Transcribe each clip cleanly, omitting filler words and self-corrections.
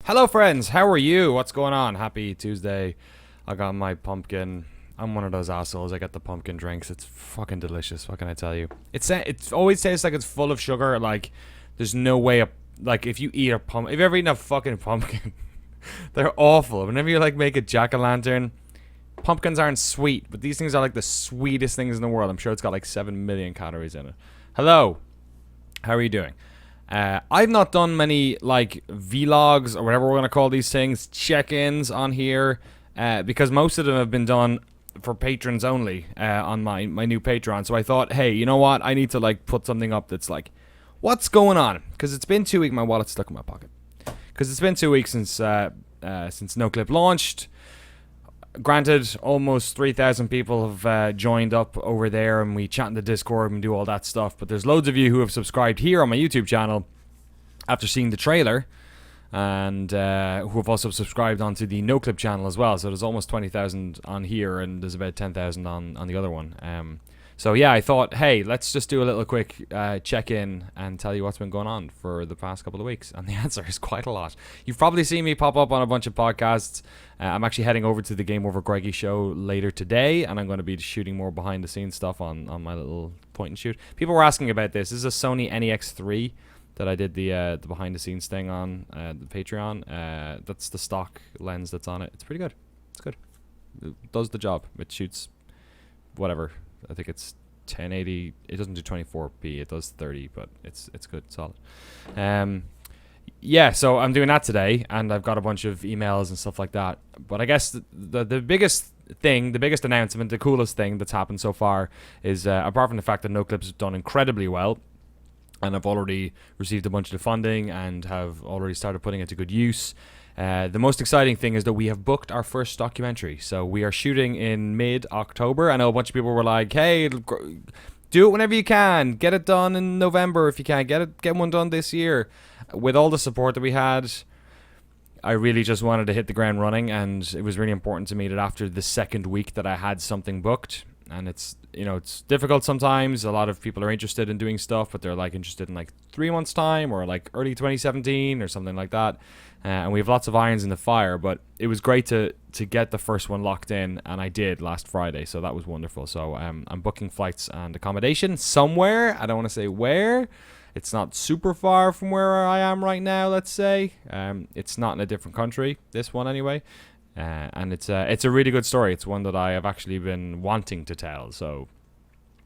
Hello, friends. How are you? What's going on? Happy Tuesday. I got my pumpkin. I'm one of those assholes. I get the pumpkin drinks. It's fucking delicious. What can I tell you? It always tastes like it's full of sugar. Like, there's no way. Like, if you eat a pumpkin, if you ever eaten a fucking pumpkin, they're awful. Whenever you like make a jack-o'-lantern, pumpkins aren't sweet, but these things are like the sweetest things in the world. I'm sure it's got like 7 million calories in it. Hello. How are you doing? I've not done many like vlogs or whatever we're gonna call these things, check-ins on here, because most of them have been done for patrons only on my new Patreon. So I thought, hey, you know what? I need to like put something up that's like, what's going on? Because it's been 2 weeks. My wallet's stuck in my pocket. Because it's been 2 weeks since NoClip launched. Granted, almost 3,000 people have joined up over there, and we chat in the Discord and do all that stuff. But there's loads of you who have subscribed here on my YouTube channel after seeing the trailer, and who have also subscribed onto the NoClip channel as well. So there's almost 20,000 on here, and there's about 10,000 on the other one. So yeah, I thought, hey, let's just do a little quick check-in and tell you what's been going on for the past couple of weeks. And the answer is quite a lot. You've probably seen me pop up on a bunch of podcasts. I'm actually heading over to the Game Over Greggy show later today, and I'm going to be shooting more behind-the-scenes stuff on my little point-and-shoot. People were asking about this. This is a Sony NEX3 that I did the behind-the-scenes thing on the Patreon. That's the stock lens that's on it. It's pretty good. It's good. It does the job. It shoots whatever. I think it's 1080. It doesn't do 24p. It does 30, but it's good, solid. Yeah, so I'm doing that today, and I've got a bunch of emails and stuff like that. But I guess the biggest thing, the biggest announcement, the coolest thing that's happened so far is, apart from the fact that NoClip's done incredibly well, and I've already received a bunch of the funding and have already started putting it to good use. The most exciting thing is that we have booked our first documentary. So we are shooting in mid-October. I know a bunch of people were like, hey, do it whenever you can. Get it done in November if you can. Get one done this year. With all the support that we had, I really just wanted to hit the ground running. And it was really important to me that after the second week that I had something booked. And it's difficult sometimes. A lot of people are interested in doing stuff, but they're like interested in like 3 months time or like early 2017 or something like that. And we have lots of irons in the fire, but it was great to get the first one locked in, and I did last Friday, so that was wonderful. So I'm booking flights and accommodation somewhere. I don't want to say where. It's not super far from where I am right now, let's say. It's not in a different country, this one anyway. And it's a really good story. It's one that I have actually been wanting to tell, so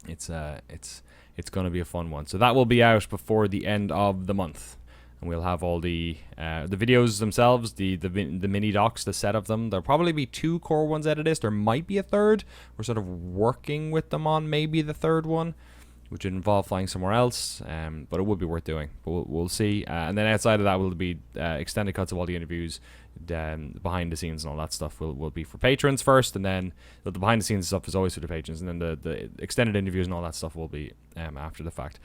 it's going to be a fun one. So that will be out before the end of the month. And we'll have all the videos themselves, the mini docs, the set of them. There'll probably be 2 core ones out of this. There might be a third. We're sort of working with them on maybe the third one, which would involve flying somewhere else. But it would be worth doing. But we'll see. And then outside of that will be extended cuts of all the interviews, behind the scenes and all that stuff will be for patrons first, and then the behind the scenes stuff is always for the patrons, and then the extended interviews and all that stuff will be after the fact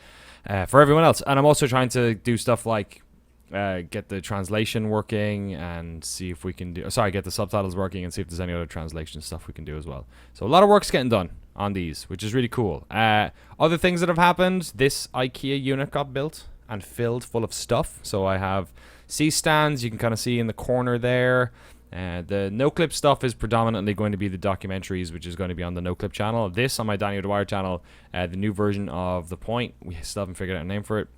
for everyone else. And I'm also trying to do stuff like get the translation working and see if we can do get the subtitles working and see if there's any other translation stuff we can do as well. So a lot of work's getting done on these, which is really cool. Other things that have happened: this IKEA unit got built and filled full of stuff. So I have C-stands you can kind of see in the corner there. The NoClip stuff is predominantly going to be the documentaries, which is going to be on the NoClip channel. This on my Daniel Dwyer channel, the new version of The Point. We still haven't figured out a name for it.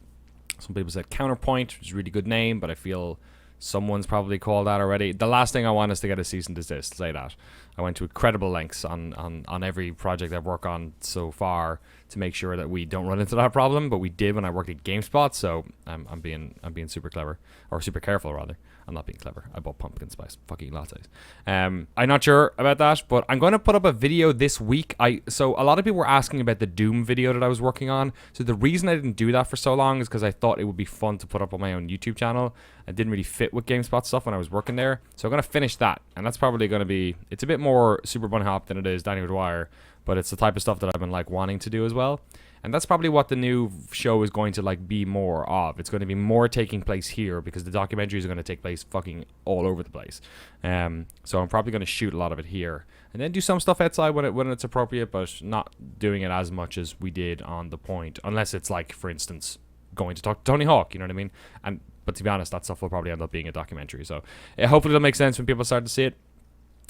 Some people said Counterpoint, which is a really good name, but I feel someone's probably called that already. The last thing I want is to get a cease and desist, say that. I went to incredible lengths on every project I've worked on so far to make sure that we don't run into that problem, but we did when I worked at GameSpot, so I'm being super clever, or super careful rather. I'm not being clever. I bought pumpkin spice fucking lattes. I'm not sure about that, but I'm going to put up a video this week. So a lot of people were asking about the Doom video that I was working on. So the reason I didn't do that for so long is because I thought it would be fun to put up on my own YouTube channel. It didn't really fit with GameSpot stuff when I was working there. So I'm going to finish that, and that's probably going to be, it's a bit more Super Bunny Hop than it is Daniel Dwyer, but it's the type of stuff that I've been like wanting to do as well. And that's probably what the new show is going to like be more of. It's going to be more taking place here because the documentaries are going to take place fucking all over the place. So I'm probably going to shoot a lot of it here and then do some stuff outside when it's appropriate, but not doing it as much as we did on The Point, unless it's like, for instance, going to talk to Tony Hawk, you know what I mean? But to be honest, that stuff will probably end up being a documentary. So hopefully it'll make sense when people start to see it.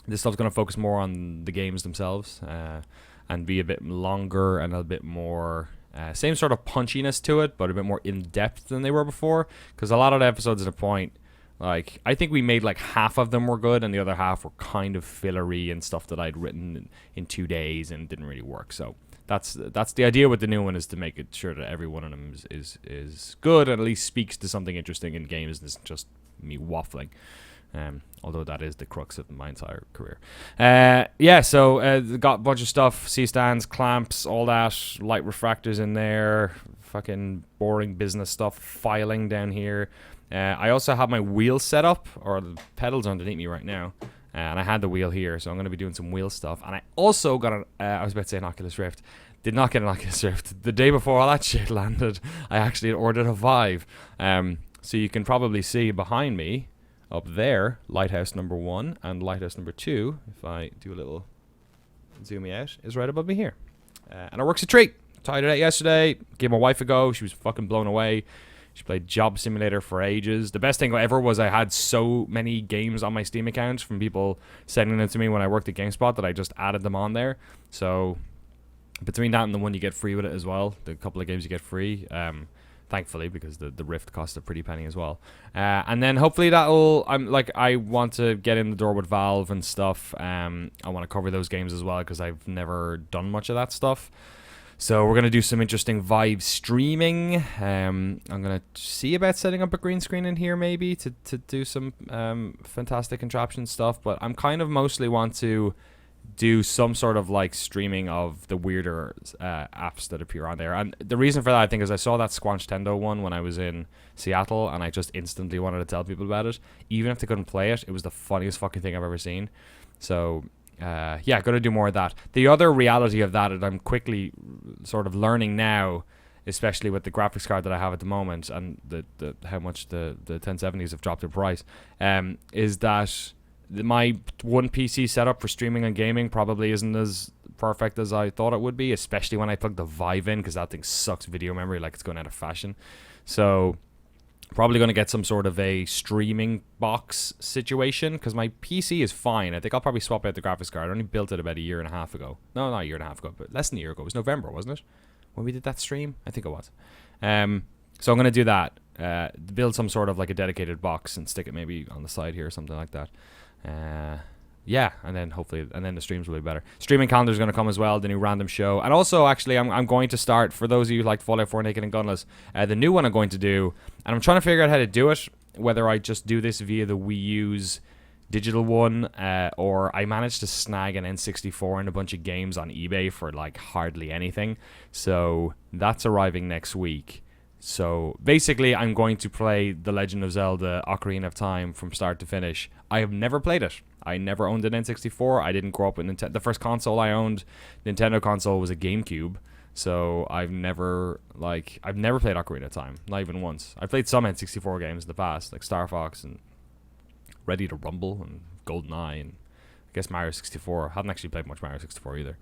This stuff's going to focus more on the games themselves and be a bit longer and a bit more same sort of punchiness to it, but a bit more in depth than they were before. Because a lot of the episodes at a point, like, I think we made like half of them were good and the other half were kind of fillery and stuff that I'd written in 2 days and didn't really work. So that's the idea with the new one, is to make it sure that every one of them is good and at least speaks to something interesting in games and isn't just me waffling. Although that is the crux of my entire career. So got a bunch of stuff, C-stands, clamps, all that, light refractors in there, fucking boring business stuff, filing down here. I also have my wheel set up, or the pedals underneath me right now, and I had the wheel here, so I'm going to be doing some wheel stuff. And I also got I was about to say an Oculus Rift. Did not get an Oculus Rift. The day before all that shit landed, I actually had ordered a Vive. So you can probably see behind me, up there, lighthouse number 1 and lighthouse number 2, if I do a little zoom me out, is right above me here. And it works a treat. Tried it out yesterday, gave my wife a go. She was fucking blown away. She played Job Simulator for ages. The best thing ever was I had so many games on my Steam account from people sending them to me when I worked at GameSpot that I just added them on there. So between that and the one you get free with it as well, the couple of games you get free, thankfully, because the Rift cost a pretty penny as well. And then hopefully I want to get in the door with Valve and stuff. I want to cover those games as well because I've never done much of that stuff. So we're going to do some interesting Vive streaming. I'm going to see about setting up a green screen in here maybe to do some fantastic contraption stuff. But I'm kind of mostly want to do some sort of like streaming of the weirder apps that appear on there. And the reason for that, I think, is I saw that Squanch Tendo one when I was in Seattle, and I just instantly wanted to tell people about it. Even if they couldn't play it, it was the funniest fucking thing I've ever seen. So got to do more of that. The other reality of that I'm quickly sort of learning now, especially with the graphics card that I have at the moment and the how much the 1070s have dropped in price, is that my one PC setup for streaming and gaming probably isn't as perfect as I thought it would be, especially when I plug the Vive in, because that thing sucks video memory like it's going out of fashion. So probably going to get some sort of a streaming box situation, because my PC is fine. I think I'll probably swap out the graphics card. I only built it about a year and a half ago. No, not a year and a half ago, but less than a year ago. It was November, wasn't it, when we did that stream? I think it was. So I'm going to do that. Build some sort of like a dedicated box and stick it maybe on the side here or something like that. And then hopefully, and then the streams will be better. Streaming calendar is going to come as well, the new random show. And also, actually, I'm going to start, for those of you who like Fallout 4 Naked and Gunless, the new one I'm going to do, and I'm trying to figure out how to do it, whether I just do this via the Wii U's digital one, or I managed to snag an N64 and a bunch of games on eBay for like hardly anything. So that's arriving next week. So basically, I'm going to play The Legend of Zelda Ocarina of Time from start to finish. I have never played it. I never owned an N64. I didn't grow up with Nintendo. The first console I owned, Nintendo console, was a GameCube. So I've never played Ocarina of Time. Not even once. I played some N64 games in the past, like Star Fox and Ready to Rumble and GoldenEye and I guess Mario 64. I haven't actually played much Mario 64 either.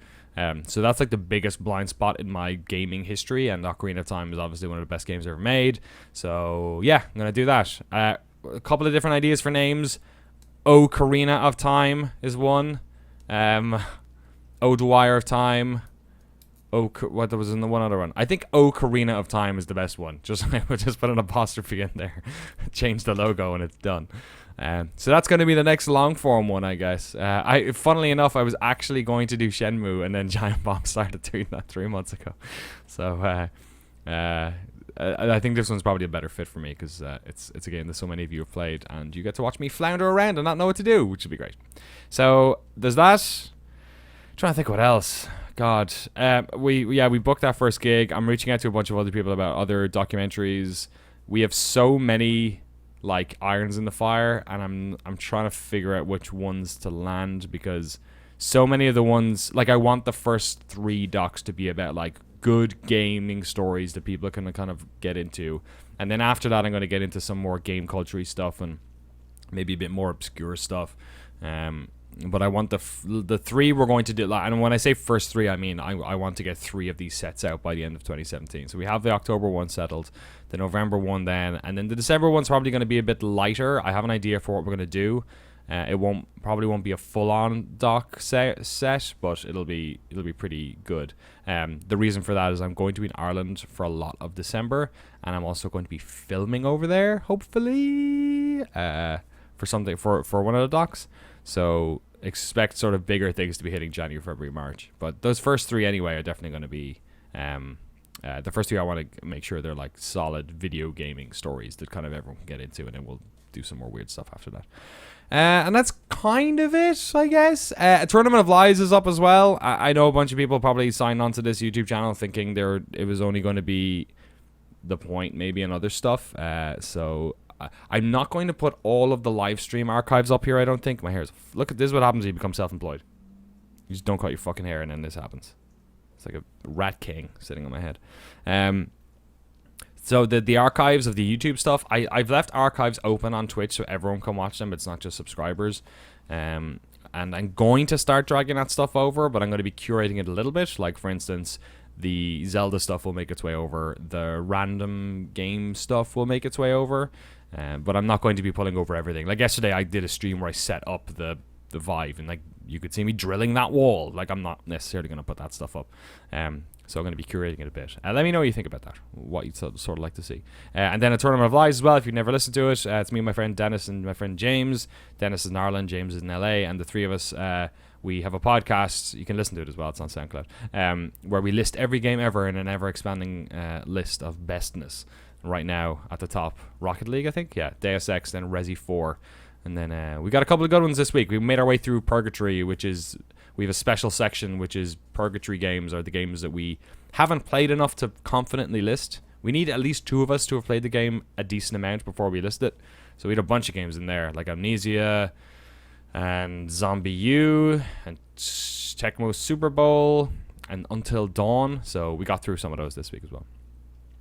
So that's like the biggest blind spot in my gaming history, and Ocarina of Time is obviously one of the best games ever made. So yeah, I'm going to do that. A couple of different ideas for names. Ocarina of Time is one. O'Dwyer of Time. What was in the one other one? I think Ocarina of Time is the best one. Just put an apostrophe in there, change the logo, and it's done. So that's going to be the next long form one, I guess. Funnily enough, I was actually going to do Shenmue, and then Giant Bomb started doing that 3 months ago. So I think this one's probably a better fit for me, because it's a game that so many of you have played, and you get to watch me flounder around and not know what to do, which would be great. So there's that. Trying to think what else. God, we booked that first gig. I'm reaching out to a bunch of other people about other documentaries. We have so many like irons in the fire, and I'm trying to figure out which ones to land, because so many of the ones, like, I want the first 3 docs to be about like good gaming stories that people can kind of get into, and then after that I'm going to get into some more game culture stuff and maybe a bit more obscure stuff. But I want the 3 we're going to do, and when I say first 3, I mean I want to get 3 of these sets out by the end of 2017. So we have the October one settled, the November one then, and then the December one's probably going to be a bit lighter. I have an idea for what we're going to do. It probably won't be a full-on doc set, but it'll be pretty good. The reason for that is I'm going to be in Ireland for a lot of December, and I'm also going to be filming over there, hopefully, for something for one of the docs. So expect sort of bigger things to be hitting January, February, March. But those first 3 anyway are definitely going to be the first 3. I want to make sure they're like solid video gaming stories that kind of everyone can get into, and then we'll do some more weird stuff after that. And that's kind of it, I guess. A Tournament of Lies is up as well. I know a bunch of people probably signed onto this YouTube channel thinking it was only going to be The Point, maybe, and other stuff. So I'm not going to put all of the live stream archives up here, I don't think. My hair's... Look, this is what happens when you become self-employed. You just don't cut your fucking hair, and then this happens. It's like a rat king sitting on my head. So the archives of the YouTube stuff, I've left archives open on Twitch so everyone can watch them. It's not just subscribers. And I'm going to start dragging that stuff over, but I'm going to be curating it a little bit. Like, for instance, the Zelda stuff will make its way over. The random game stuff will make its way over. But I'm not going to be pulling over everything. Like yesterday, I did a stream where I set up the Vive, and like you could see me drilling that wall. Like, I'm not necessarily going to put that stuff up. So I'm going to be curating it a bit. Let me know what you think about that, what you'd sort of like to see. And then A Tournament of Lies as well, if you've never listened to it. It's me, my friend Dennis, and my friend James. Dennis is in Ireland, James is in LA, and the 3 of us, we have a podcast. You can listen to it as well. It's on SoundCloud. Where we list every game ever in an ever-expanding list of bestness. Right now, at the top, Rocket League, I think? Yeah, Deus Ex, then Resi 4. And then we got a couple of good ones this week. We made our way through Purgatory, which is... We have a special section, which is Purgatory games, are the games that we haven't played enough to confidently list. We need at least 2 of us to have played the game a decent amount before we list it. So we had a bunch of games in there, like Amnesia, and Zombie U, and Tecmo Super Bowl, and Until Dawn. So we got through some of those this week as well.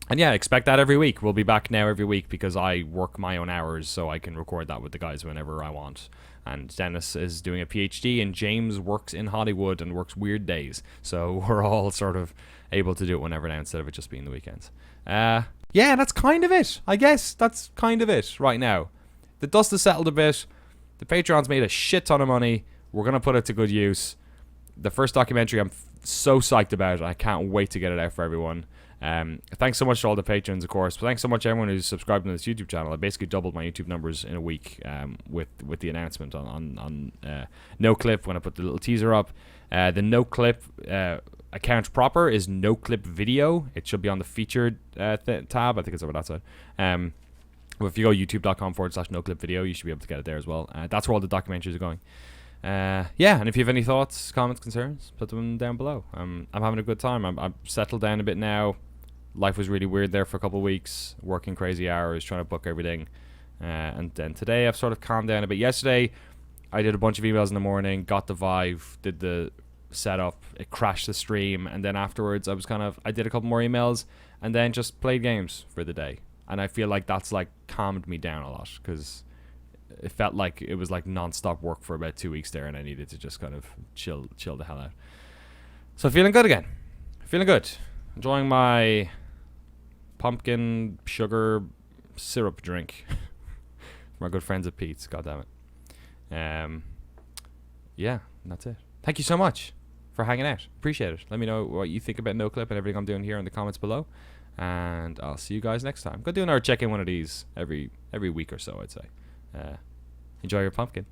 And yeah, expect that every week. We'll be back now every week because I work my own hours, so I can record that with the guys whenever I want. And Dennis is doing a PhD, and James works in Hollywood and works weird days. So we're all sort of able to do it whenever now instead of it just being the weekends. Yeah, that's kind of it. I guess that's kind of it right now. The dust has settled a bit. The Patreon's made a shit ton of money. We're going to put it to good use. The first documentary I'm so psyched about. I can't wait to get it out for everyone. Thanks so much to all the patrons, of course. But thanks so much to everyone who's subscribed to this YouTube channel. I basically doubled my YouTube numbers in a week with the announcement on NoClip when I put the little teaser up. The NoClip account proper is NoClip Video. It should be on the featured tab. I think it's over that side. Well, if you go youtube.com/NoClip Video, you should be able to get it there as well. That's where all the documentaries are going. Yeah, and if you have any thoughts, comments, concerns, put them down below. I'm having a good time. I'm settled down a bit now. Life was really weird there for a couple of weeks, working crazy hours, trying to book everything. And then today I've sort of calmed down a bit. Yesterday, I did a bunch of emails in the morning, got the Vive, did the setup, it crashed the stream, and then afterwards I did a couple more emails, and then just played games for the day. And I feel like that's like calmed me down a lot, because it felt like it was like non-stop work for about 2 weeks there, and I needed to just kind of chill the hell out. So feeling good again. Feeling good. Enjoying my pumpkin sugar syrup drink. My good friends at Pete's, goddammit. Yeah, that's it. Thank you so much for hanging out. Appreciate it. Let me know what you think about NoClip and everything I'm doing here in the comments below. And I'll see you guys next time. Go do another check-in one of these every week or so, I'd say. Enjoy your pumpkin.